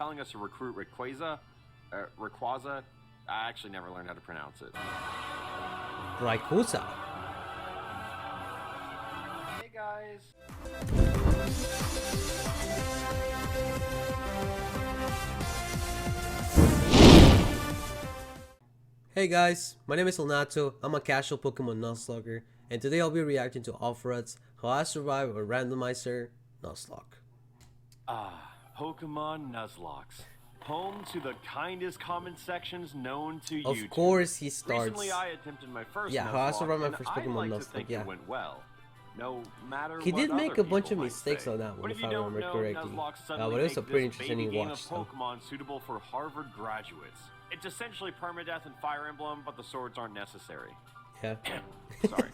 telling us to recruit Rayquaza. I actually never learned how to pronounce it. Rayquaza. Hey guys. Hey guys, my name is Lenato. I'm a casual Pokemon Nuzlocker, and today I'll be reacting to Alpharad's How I Survive a Randomizer Nuzlocke. Pokemon Nuzlocks. Home to the kindest comment sections known to YouTube. Of course he starts. Recently I attempted my first How I Survived my and first I Pokemon like to Nuzlocke, think it went well. No matter He what did make other a bunch of people might mistakes say. on that one, But if you I don't remember know, correctly. Nuzlocke But suddenly it was a makes pretty this interesting baby game watch. of Pokemon suitable for Harvard graduates. It's essentially permadeath and Fire Emblem, but the swords aren't necessary. Yeah. Sorry.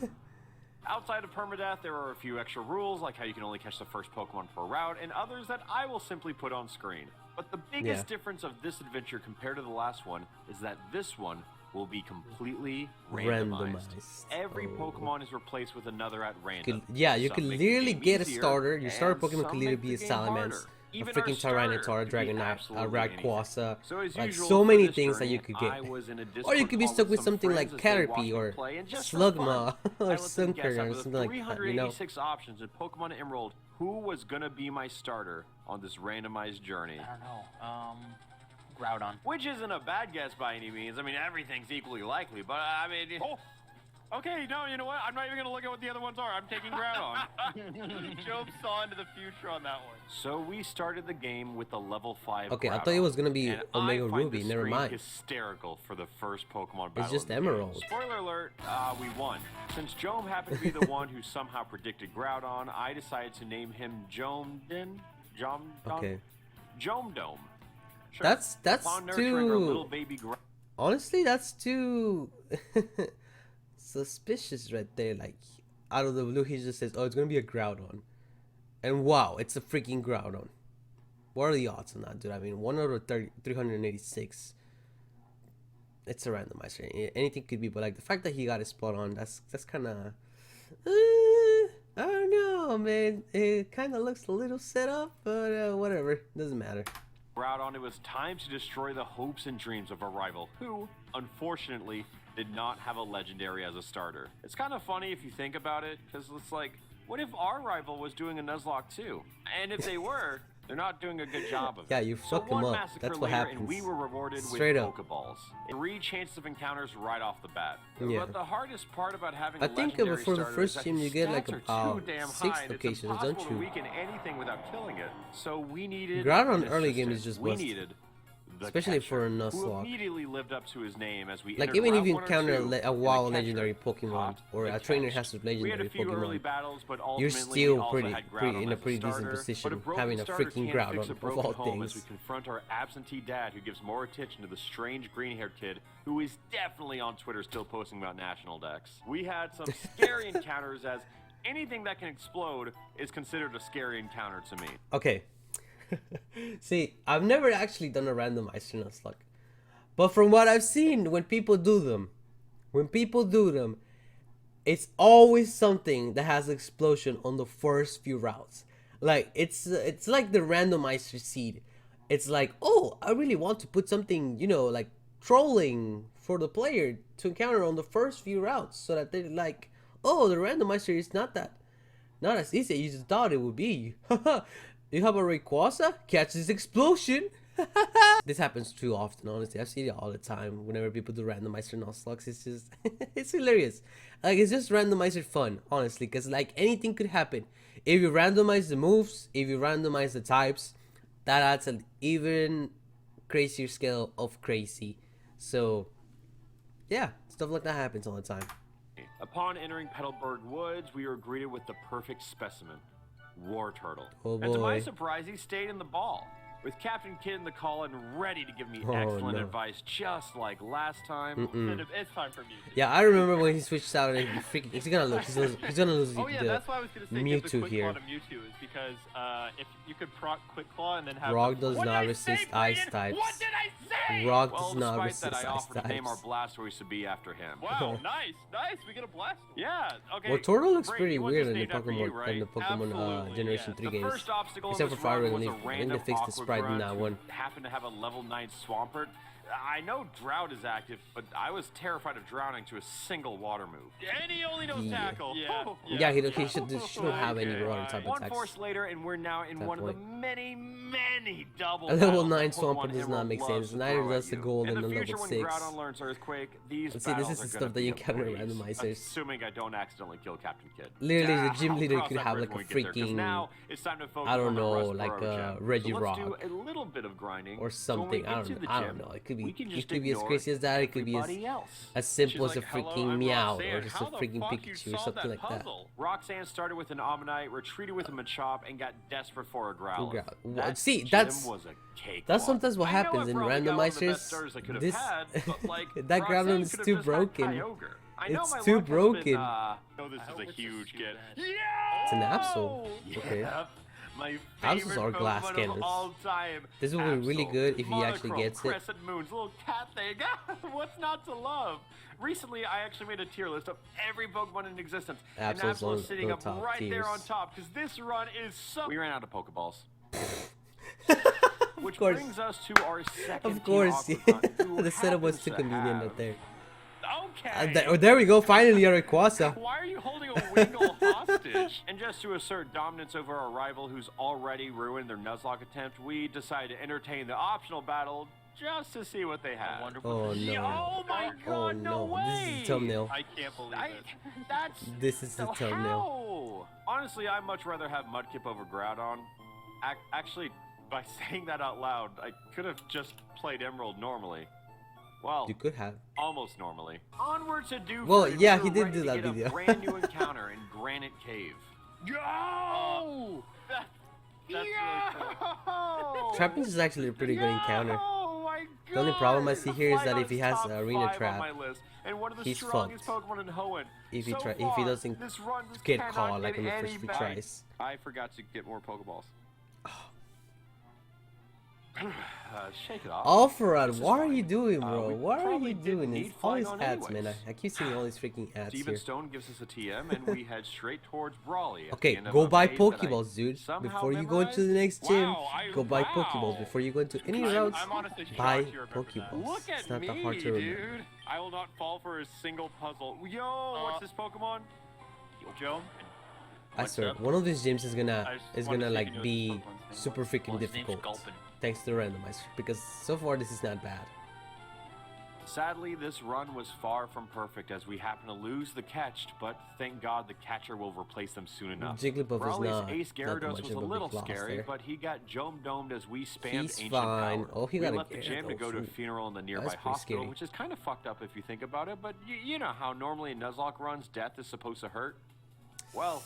Outside of permadeath, there are a few extra rules, like how you can only catch the first Pokemon per route, and others that I will simply put on screen. But the biggest difference of this adventure compared to the last one is that this one will be completely randomized. Every Pokemon is replaced with another at random. You can literally get a starter. Your starter Pokemon can literally be a Salamence, a freaking Tyranitar, Dragonite, a Rayquaza, like so many things that you could get. Or you could be stuck with something like Caterpie or Slugma or Sunker or something like that, you know? Options in Pokemon Emerald. Who was gonna be my starter on this randomized journey? I don't know. Groudon. Which isn't a bad guess by any means. I mean, everything's equally likely, but I mean... Oh! Okay, no, you know what? I'm not even gonna look at what the other ones are. I'm taking Groudon. Job saw into the future on that one. So we started the game with the level 5 Okay, Groudon, I thought it was gonna be and Omega I find Ruby. this Never screen mind. Hysterical for the first Pokemon battle. It's just of the game. Emerald. Spoiler alert, we won. Since Jome happened to be the one who somehow predicted Groudon, I decided to name him Jomedome. Okay. Jomedome. Sure. That's Upon nurturing her little too. baby Honestly, that's too suspicious right there. Like, out of the blue, he just says, "Oh, it's gonna be a Groudon," and wow, it's a freaking Groudon. What are the odds on that, dude? I mean, 1 out of 386. It's a randomizer. Anything could be, but like the fact that he got it spot on, that's kind of. I don't know, man. It kind of looks a little set up, but whatever. Doesn't matter. Groudon, it was time to destroy the hopes and dreams of a rival who, unfortunately, did not have a legendary as a starter. It's kind of funny if you think about it, because it's like, what if our rival was doing a Nuzlocke too? And if they were, they're not doing a good job of it. Yeah, you fuck them up. That's what happens. And we were rewarded Straight with up. Pokeballs. 3 chances of encounters right off the bat. Yeah. But the hardest part about having I think legendary before the starter first is that team, you his get like stats are about too damn 6 high, and locations, it's don't impossible you? to weaken anything without killing it. So we needed Groudon an early game assistant. is just we bust. needed the Especially catcher, for a who Nuzlocke. immediately lived up to his name as we Like, entered even if round you 1 or encounter 2, a WoW and the legendary catcher Pokemon caught or the a trainer catch. has a We had legendary a few early Pokemon, battles, but you're ultimately still we also pretty had Groudon in a as pretty decent starter. position, But a broken having a starter freaking can't fix Groudon a of broken all home as we things. confront our absentee dad who gives more attention to the strange green-haired kid who is definitely on Twitter still posting about national decks. We had some scary encounters, as anything that can explode is considered a scary encounter to me. Okay. See, I've never actually done a randomizer Nuzlocke. But from what I've seen, when people do them, it's always something that has an explosion on the first few routes. Like, it's like the randomizer seed. It's like, oh, I really want to put something, you know, like trolling for the player to encounter on the first few routes, so that they're like, oh, the randomizer is not as easy as you just thought it would be. You have a Rayquaza? Catch this explosion! This happens too often, honestly. I've seen it all the time. Whenever people do randomizer Nuzlocke, it's just it's hilarious. Like, it's just randomizer fun, honestly, because like anything could happen. If you randomize the moves, if you randomize the types, that adds an even crazier scale of crazy. So yeah, stuff like that happens all the time. Upon entering Petalburg Woods, we were greeted with the perfect specimen, War Turtle. Oh And to my boy. surprise, he stayed in the ball, with Captain Kidd in the call and ready to give me Oh, excellent no. advice, just like last time. It's time for Mewtwo. Yeah, I remember when he switched out and he freaking, he's gonna lose Oh yeah, the that's why I was gonna say give the Mewtwo Quick here. Claw to Mewtwo, is because if you could proc Quick Claw and then have Rock the... does What not did I say, resist ice Brayden? types. What did I say? Rock Well, does not despite that, I resist offered to name our types. Blastoise to be after him. Wow, nice. We get a blast. Yeah, okay. Well, Turtle looks Brady, pretty you want weird this in the named after you, Pokemon right? in the Pokemon Absolutely, Generation yes. 3 The games. first obstacle Except in for this run Fire was Relief. a I think they random fixed the aqua sprite in grunt that who one. happened to have a level 9 Swampert. I know Drought is active, but I was terrified of drowning to a single water move. And he only knows Yeah. tackle. Yeah, he shouldn't have any water type One attacks. force later, and we're now in That one of the point. many double A level battles 9 that Pokemon Swampert does not Emerald make loves sense. to Neither throw at does the you. Golden In the on future, level when 6. Groudon learns Earthquake, these Let's see, this battles is the are stuff that you gonna can be a breeze, randomizers. assuming I don't accidentally kill Captain Kid. Literally, the Ah, gym I'll leader cross could that have bridge like a when we get there, 'cause freaking, now it's time to focus I don't on the know, Rust like Burrow gem. Reggie So let's do Rock a little bit of grinding. or So when we something. get to the I don't gym, know. It could we be can it just could be as ignore crazy as that. It could be everybody else. as simple She's as a like, "Hello, freaking I'm meow Roxanne. or just a How the freaking fuck you Pikachu or solved something that like that. puzzle?" Roxanne started with an Omanyte, retreated with a Machop, and got desperate for a Growlithe. Well, That see, gym that's- was a cakewalk. That's sometimes what I know happens it in probably got one of the best randomizers. starters I could have This had, but, like, that Roxanne Groudon is could have too just had broken. Kyogre. I know It's my too luck has broken. been, Oh, this is a huge get. It's an Absol. Okay. Yep. My Absols favorite are glass Pokemon cannons. of all time. This will be really Absol. good if he actually Monochrome, gets it. Crescent Moon's little cat thing. What's not to love? Recently, I actually made a tier list of every Pokemon in existence. And Absol's Absol on is sitting the up top right there on tiers. top because this run is so. We ran out of Pokeballs. Which course. brings us to our second Of course, Team Aqua Grunt, who the setup was happens too to convenient have- right there. Okay. There we go. Finally, a Rayquaza. Why are you holding a Wingull hostage? And just to assert dominance over our rival who's already ruined their Nuzlocke attempt, we decided to entertain the optional battle just to see what they had. Wonderful. Oh no. Oh my Oh god, no way. no. This is the thumbnail. I can't believe it. That's This is the so thumbnail. how? Honestly, I'd much rather have Mudkip over Groudon. Actually, by saying that out loud, I could have just played Emerald normally. Well, You could have. almost normally. Onward to do. Well, yeah, he did do that A video. brand new encounter in Granite Cave. Yo! That's really cool. Trappings is actually a pretty good encounter. Oh my god! The only problem I see here is that if he has Top Arena 5 Trap, on my list, and one of the he's strongest fucked. Pokemon in Hoenn. If he So if he far, doesn't this run just get cannot caught like get on the any first few better. tries. I forgot to get more Pokeballs. Shake it off. Alpharad, This is what are fine. you doing, bro? We What are probably you didn't doing? need It's all these Flygon ads, man. anyways. I keep seeing all these freaking ads Steven here. Stone gives us a TM, and we head straight towards Brawley. at Okay, the end of go a buy maze that I Pokeballs, dude. somehow Before you go into the memorized. next gym, Wow, go buy wow. Pokeballs. Before you go into any routes, I'm honestly buy shocked you remember that. Pokeballs. Look at It's not me, that hard to remember. dude. I will not fall for a single puzzle. Yo, what's this Pokemon? Joe? I swear, one of these gyms is gonna like know be this Pokemon's name. super freaking difficult. Thanks to the randomizer, because so far this is not bad. Sadly, this run was far from perfect as we happen to lose the catched, but thank God the catcher will replace them soon enough. Jigglypuff is Brawley's not Ace that Gyarados much was of a a little big loss scary, there. but he got Jome-domed as we spammed He's Ancient fine. Power. Oh, he we got a left the gym to go to a Gyarados. funeral in the nearby That's pretty hospital, scary. which is kind of fucked up if you think about it, but you know how normally in Nuzlocke runs, death is supposed to hurt? Well,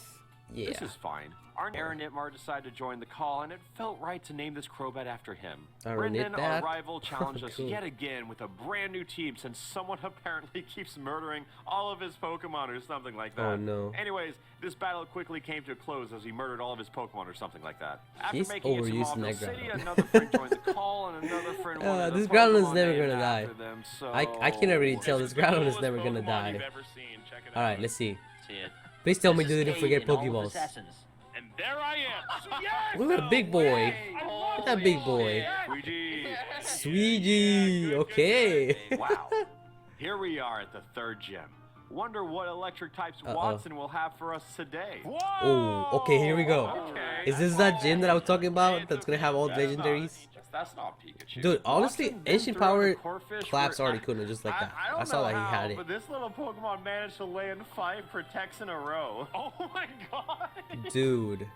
Yeah. this is fine. Our Aaron Nitmar decided to join the call, and it felt right to name this Crobat after him. Aaron Brendan, our Nitbat? rival, challenged us Cool. yet again with a brand new team since someone apparently keeps murdering all of his Pokemon or something like that. Oh, no. Anyways, this battle quickly came to a close as he murdered all of his Pokemon or something like that. After He's making it to overusing Mauville that City, Groudon. another friend joined the call, and another friend wanted This a Groudon is Pokemon never named gonna die. after them, so... I can already tell this Groudon is Coolest never gonna Pokemon die. you've ever seen. Check it out. Alright, let's see. See it. Please tell me This you is didn't Cade forget in all of Pokeballs. Assassins. And there I am. Yes! Look at that big boy. Look at that big boy. Squeegee. Sweetie. Okay. Wow. Here we are at the third gym. Wonder what electric types Uh-oh. Watson will have for us today. Oh, okay, here we go. Okay. Is this that gym that I was talking about that's gonna have all the legendaries? That's not Pikachu. Dude, honestly, Watson then Ancient threw out Power the Corphish claps where- Articuno just like that. don't I saw know that he how, had it. But this little Pokemon managed to land 5 protects in a row. Oh my god. Dude.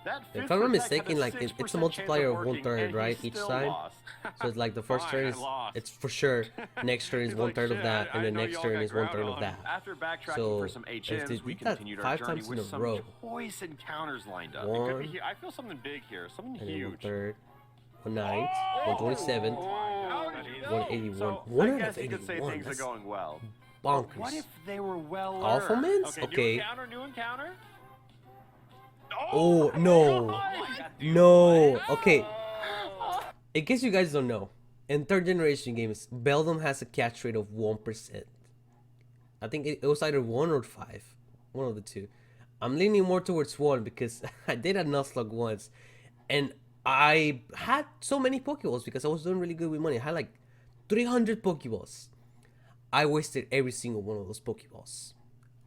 That If fifth I'm not protect had mistaken, a like, it's a 6% multiplier chance of working, 1/3, and he right, each still side? lost. So it's like the first Fine, turn I is, lost. it's for sure, next turn is He's one like, third of "Shit, that, I and the know next y'all turn got is 1/3 of Groudon." that. After backtracking So, for some if HMs, they we did that continued our 5 journey times in with a some row. choice encounters lined up. Could be One, here. I feel something big here. Something and then huge. 1/3, 1/9, 1/27, How did you know? 181. So, One I out guess of you could say 81, things are that's going well. But what bonkers. if they were well Alpha learned? Mints? Okay, Okay. new encounter. Oh, no. my God, dude. No. Okay. In case you guys don't know, in third generation games, Beldum has a catch rate of 1%. I think it was either 1 or 5, one of the two. I'm leaning more towards 1 because I did a Nuzlocke once, and I had so many Pokeballs because I was doing really good with money. I had like 300 Pokeballs. I wasted every single one of those Pokeballs.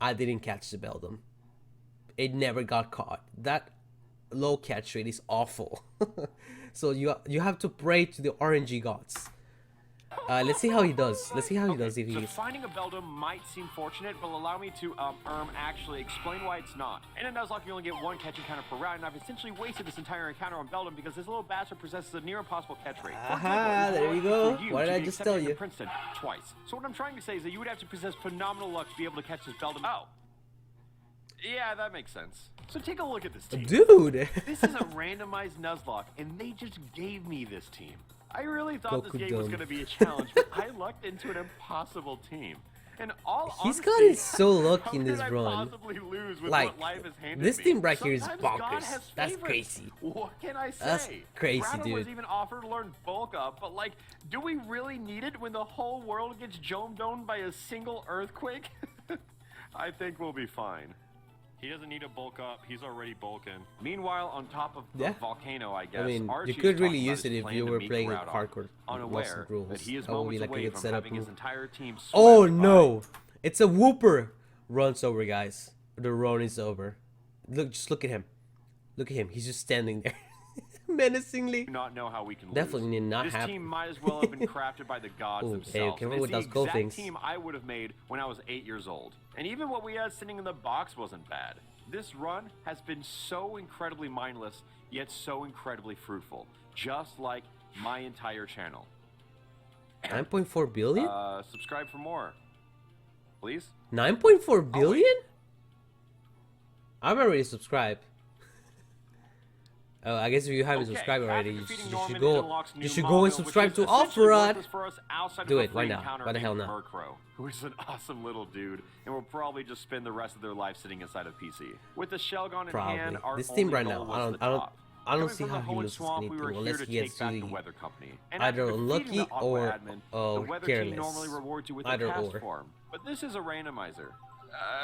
I didn't catch the Beldum. It never got caught. That low catch rate is awful. So you have to pray to the RNG gods. Let's see how he does. Let's see how he does if So he's... finding a Beldum might seem fortunate, but allow me to actually explain why it's not. In a Nuzlocke, you only get 1 catch encounter per round, and I've essentially wasted this entire encounter on Beldum because this little bastard possesses a near impossible catch rate. Aha, there you go. Why did I just tell you? Princeton twice. So what I'm trying to say is that you would have to possess phenomenal luck to be able to catch this Beldum. Oh. Yeah, that makes sense. So take a look at this team. Dude! This is a randomized Nuzlocke, and they just gave me this team. I really thought this game was going to be a challenge, but I lucked into an impossible team. And He's gotten so lucky in this how could I run. possibly lose with Like, what life has handed this me? team right here is Sometimes God bonkers. has That's favorites. crazy. What can I say? That's crazy, Brandon was dude. even offered to learn bulk up, but like, do we really need it when the whole world gets dome-domed by a single earthquake? I think we'll be fine. He doesn't need to bulk up. He's already bulking. Meanwhile, on top of the volcano, I guess, I mean, Archie you is could really talking about use it his if plan you to were meet playing Groudon, hardcore, unaware lots of rules. that he is That would be moments like a away good from setup having his move. entire team Oh swept by. no! It's a Whooper! Runs over, guys. The run is over. Just look at him. Look at him. He's just standing there. Menacingly. Do not know how we can Definitely lose. not This happen. team might as well have been crafted by the gods Ooh, hey, themselves. careful It's with the those gold exact things. team I would have made when I was 8 years old. And even what we had sitting in the box wasn't bad. This run has been so incredibly mindless, yet so incredibly fruitful. Just like my entire channel. 9.4 billion? Subscribe for more. Please? 9.4 billion? I'm already subscribed. Oh, I guess if you haven't subscribed already, you should go and subscribe to Alpharad. Do it, why not? Why the hell not? Murkrow, who is an awesome little dude, and will probably just spend the rest of their life sitting inside a PC. With the Shelgon in hand, our This team only right goal now, was the top. I don't Coming see from how the he Hoenn loses Swamp, anything we were unless here to he gets take back the really Weather Company. And either after defeating unlucky the Aqua or admin, the Weather Team careless. normally rewards you with a Either past or. form. But this is a randomizer.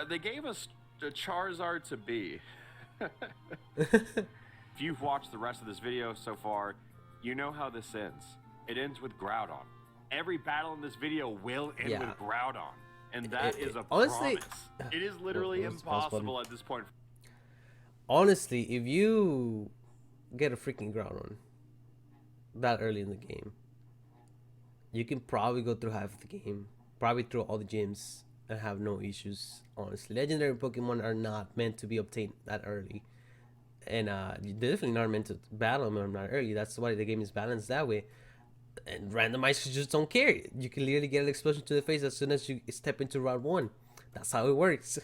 They gave us a Charizard to be. If you've watched the rest of this video so far, you know how this ends. It ends with Groudon. Every battle in this video will end with Groudon. And that is a honestly, promise. It is literally impossible at this point. Honestly, if you get a freaking Groudon that early in the game, you can probably go through half of the game, probably through all the gyms, and have no issues. Honestly, legendary Pokemon are not meant to be obtained that early, and you're definitely not meant to battle them that early. That's why the game is balanced that way. And randomizers just don't care. You can literally get an explosion to the face as soon as you step into round 1. That's how it works.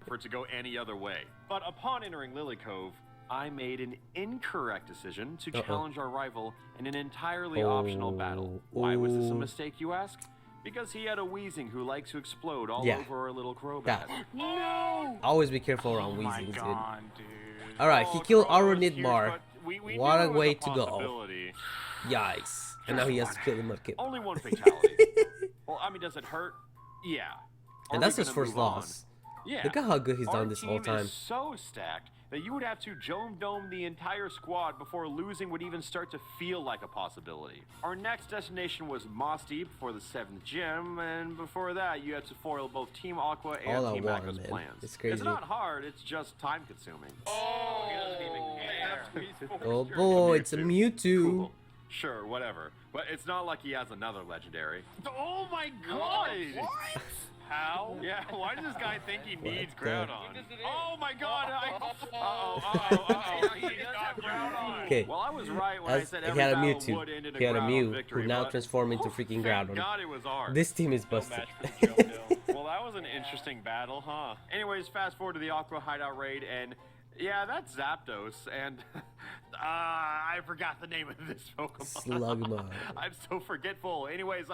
For it to go any other way. But upon entering Lily Cove, I made an incorrect decision to challenge our rival in an entirely optional battle. Why was this a mistake, you ask? Because he had a Weezing who likes to explode all over our little Crobat. No! Always be careful around Oh my Weezing, God, dude. dude. Alright, he killed our Nidmar. We What knew a it was way to go. possibility. Yikes. And now he has to kill the Mudkip. Only one fatality. Well, I mean, does it hurt? Yeah. And that's his first loss. Yeah. Look at how good he's Our done this whole team time. is so stacked that you would have to dome the entire squad before losing would even start to feel like a possibility. Our next destination was Moss Deep for the 7th gym, and before that you had to foil both Team Aqua and All Team that water, Aqua's man. plans. It's crazy. It's not hard, it's just time consuming. Oh, he doesn't even care. Oh boy, it's a Mewtwo. Cool. Sure, whatever. But it's not like he has another legendary. Oh my God! What? How? Yeah, why does this guy think he needs the- Groudon? Oh my God! He got Groudon. Okay. Well, I was right when I said He every had a battle Mewtwo. would end in a He had a Groudon Mew victory, who now but- transformed into freaking Thank Groudon. God it was ours. This team is busted. Match for the Joe Well, that was an interesting battle, huh? Anyways, fast forward to the Aqua Hideout raid, and yeah, that's Zapdos, and I forgot the name of this Pokemon. Slugma. I'm so forgetful. Anyways,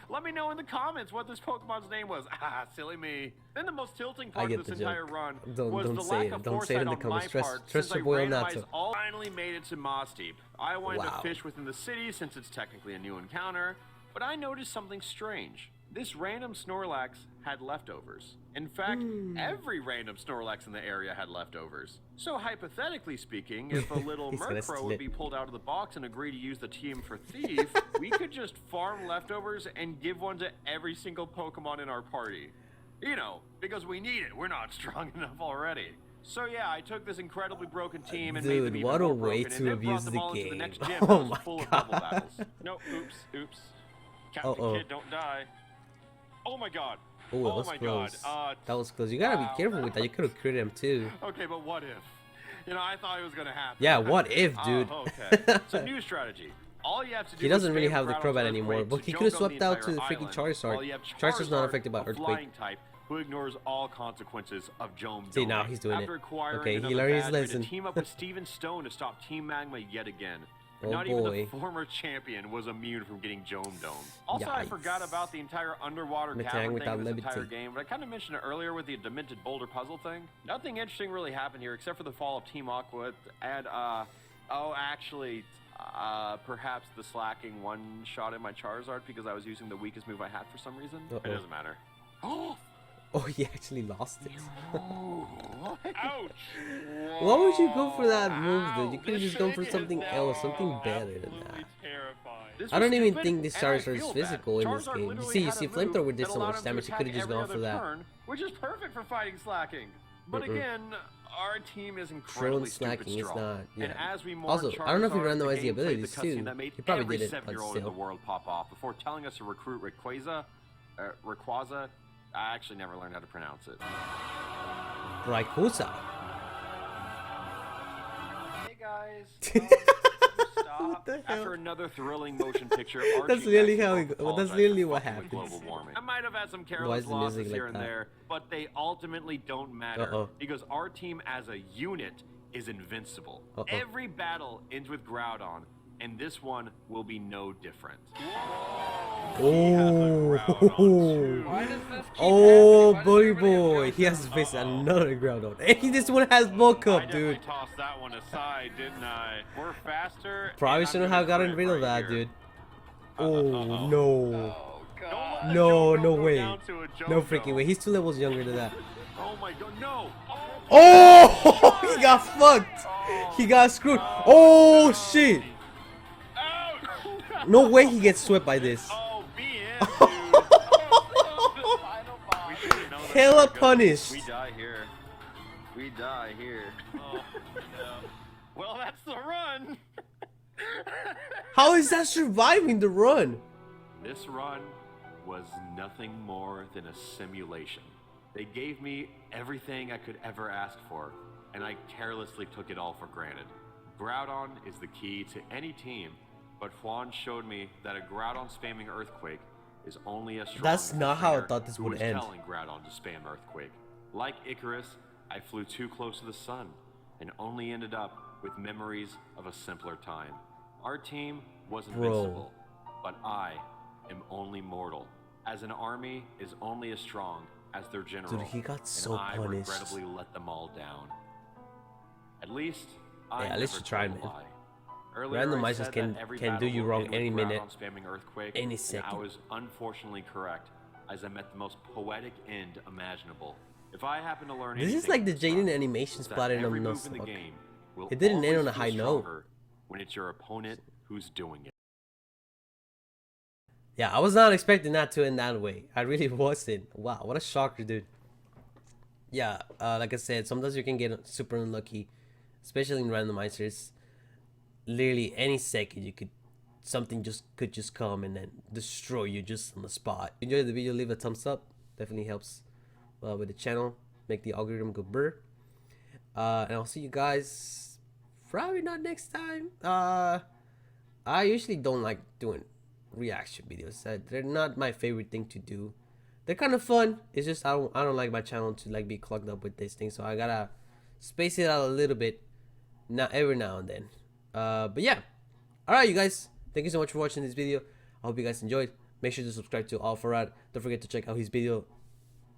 let me know in the comments what this Pokemon's name was. Ah, silly me. Then the most tilting part get of this the entire joke. run Don't was the say lack it. of Don't say it in foresight the on my comments. Trust- part trust since your boy I on that randomized too. all finally made it to Moss Deep. I wanted Wow. to fish within the city since it's technically a new encounter, but I noticed something strange. This random Snorlax had leftovers. In fact, every random Snorlax in the area had leftovers. So hypothetically speaking, if a little He's gonna Murkrow steal would it. be pulled out of the box and agree to use the team for Thief, we could just farm leftovers and give one to every single Pokemon in our party. You know, because we need it. We're not strong enough already. So yeah, I took this incredibly broken team and made them Dude, even what a more way broken, to and then brought abuse them the all into the game. next gym Oh that was my full of double God. battles. No, oops. Captain Kid, don't die. Oh my god. Oh, that Oh was my close. god. That was close. You gotta wow. be careful with that. You could have critted him too. Okay, but what if? You know, I thought it was gonna happen. Yeah, what if, dude? Okay. So new strategy. All you have to do He doesn't is really spam have the Groudon's Crobat anymore, Earthquake but to he choke could have on swept the out to entire the freaking island, Charizard. while you have Charizard's not affected by a Earthquake. flying type who ignores all consequences of Jome See, now Doming. he's doing After it. acquiring Okay, he another learned his badge, we had lesson. to team up with Steven Stone to stop Team Magma yet again. Oh Not boy. even the former champion was immune from getting Jome Dome. Also, I Yikes. forgot about the entire underwater Metang cavern thing without in this entire levity. game, but I kind of mentioned it earlier with the Demented Boulder puzzle thing. Nothing interesting really happened here except for the fall of Team Aqua and, perhaps the slacking one shot in my Charizard because I was using the weakest move I had for some reason. Uh-oh. It doesn't matter. Oh! Oh, he actually lost it. Ouch! Why would you go for that move, dude? You could have This just gone for thing something is else, something now better than absolutely that. terrifying. This I was don't even stupid, think this and I Charizard is feel physical bad. in this Charizard game. You literally see, had a Flamethrower move did that so allowed much him to damage, he could have attack just every gone for other that. turn, which is perfect for fighting slacking. But Mm-mm. again, our team is Throwing incredibly slacking stupid is strong. not. And Yeah. as we mourn Also, I don't know if he Charizard, randomized the game played abilities cutscene too. that made He probably every did it, but 7-year-old in the still. world pop off before telling us to recruit Rayquaza. I actually never learned how to pronounce it. Rayquaza. Hey guys. What the hell? After another thrilling motion picture, Archie That's literally how actually it go- apologized that's literally for what fucking with happens. global warming. I might have had some Why careless is the losses music here like and that? there, but they ultimately don't matter Uh-oh. because our team as a unit is invincible. Uh-oh. Every battle ends with Groudon, and this one will be no different. Oh, Why does this keep oh, happening? Why does buddy everybody have boy, he has to Johnson? face another Groudon. Hey, this one has bulk I up, definitely dude. tossed that one aside, didn't I? We're faster. Probably and I'm shouldn't gonna have gotten crit rid of right that, here. dude. Oh no, Oh, Don't God. let the no, Jojo no go way, down to a no Jojo. freaking way. He's 2 levels younger than that. Oh my god, no! Oh, he got fucked. He got screwed. Oh shit. Ouch! No way he gets swept by this. Oh, BM, dude. Final boss. We should've known that Hella was gonna go. punished. We die here. We die here. Oh, no. Well, that's the run. How is that surviving the run? This run was nothing more than a simulation. They gave me everything I could ever ask for, and I carelessly took it all for granted. Groudon is the key to any team, but Juan showed me that a Groudon spamming Earthquake is only as strong That's as not the how I trainer thought this who would was end. telling Groudon to spam Earthquake. Like Icarus, I flew too close to the sun, and only ended up with memories of a simpler time. Our team was invincible, but I am only mortal, as an army is only as strong as their general. Dude, he got so and I punished. regrettably let them all down. At least I Yeah, at least never you tried, told a man. lie. Earlier, I Randomizers said can- that every can do battle you will wrong end with any minute, Groudon spamming Earthquake, any and I second. was unfortunately correct, as I met the most poetic end imaginable. If I happen to learn This is anything like the from this Jaden run, animation it's that splattered every on move in the Nuzlocke. game will It didn't end always on a feel high note. stronger when it's your opponent who's doing it. Yeah, I was not expecting that to end that way. I really wasn't. Wow, what a shocker, dude. Yeah, like I said, sometimes you can get super unlucky, especially in randomizers. Literally any second you could, something could just come and then destroy you just on the spot. If you enjoyed the video, leave a thumbs up. Definitely helps with the channel, make the algorithm go burr. And I'll see you guys probably not next time. I usually don't like doing reaction videos. They're not my favorite thing to do. They're kind of fun. It's just I don't like my channel to like be clogged up with these things, so I gotta space it out a little bit, not every now and then. But yeah, all right, you guys. Thank you so much for watching this video. I hope you guys enjoyed. Make sure to subscribe to Alpharad. Don't forget to check out his video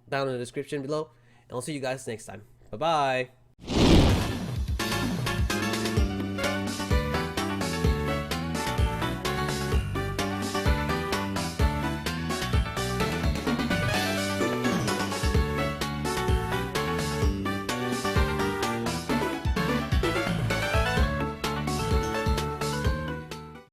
down in the description below. And I'll see you guys next time. Bye bye.